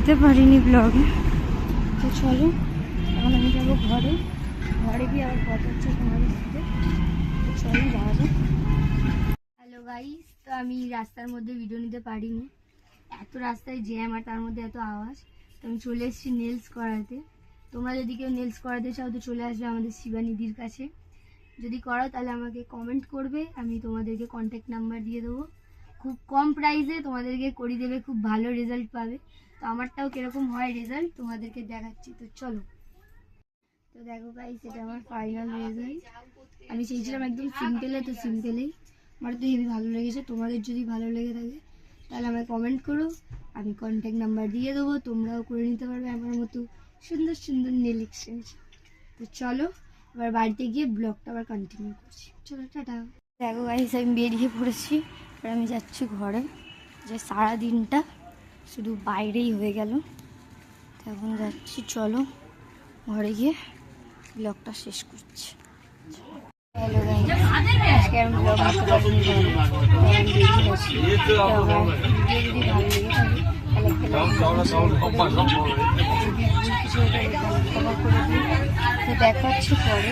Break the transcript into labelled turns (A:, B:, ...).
A: নিতে পারিনি ব্লগে। তো চলো এখন আমি যাবো ঘরে, ঘরে গিয়ে আবার কথা হচ্ছে তোমাদের সাথে। তো চলো যাওয়া যাক। হ্যালো গাইস, তো আমি রাস্তার মধ্যে ভিডিও নিতে পারিনি, এত রাস্তায় জ্যাম আর তার মধ্যে এত আওয়াজ। তো আমি চলে এসেছি নেলস করাতে। তোমরা যদি কেউ নেলস করাতে চাও তো চলে আসবে আমাদের শিবানিদির কাছে। যদি করো তাহলে আমাকে কমেন্ট করবে, আমি তোমাদেরকে কন্ট্যাক্ট নাম্বার দিয়ে দেবো। খুব কম প্রাইসে তোমাদেরকে করিয়ে দেবে, খুব ভালো রেজাল্ট পাবে। তো আমারটাও কীরকম হয় রেজাল্ট তোমাদেরকে দেখাচ্ছি। তো চলো। তো দেখো গাইস, এটা আমার ফাইনাল রেজাল্ট। আমি চেয়েছিলাম একদম সিম্পলে, তো সিম্পলেই আমার তো হেবি ভালো লেগেছে। তোমাদের যদি ভালো লেগে থাকে তাহলে আমায় কমেন্ট করো, আমি কন্ট্যাক্ট নাম্বার দিয়ে দেবো, তোমরাও করে নিতে পারবে আমার মতো সুন্দর সুন্দর নেল এক্সটেনশন। তো চলো এবার বাড়িতে গিয়ে ব্লগটা আবার কন্টিনিউ করছি। চলো টাটা। দেখো গাইস, আমি বেরিয়ে পড়েছি, এবার আমি যাচ্ছি ঘরে। যে সারাদিনটা শুধু বাইরেই হয়ে গেল, এখন যাচ্ছি। চলো ঘরে গিয়ে ব্লগটা শেষ করছি। হ্যালো গাইস, আজকে আমি ব্লগ করতে পারিনি, যদি ভালো লেগে থাকে তো দেখা হচ্ছে পরে।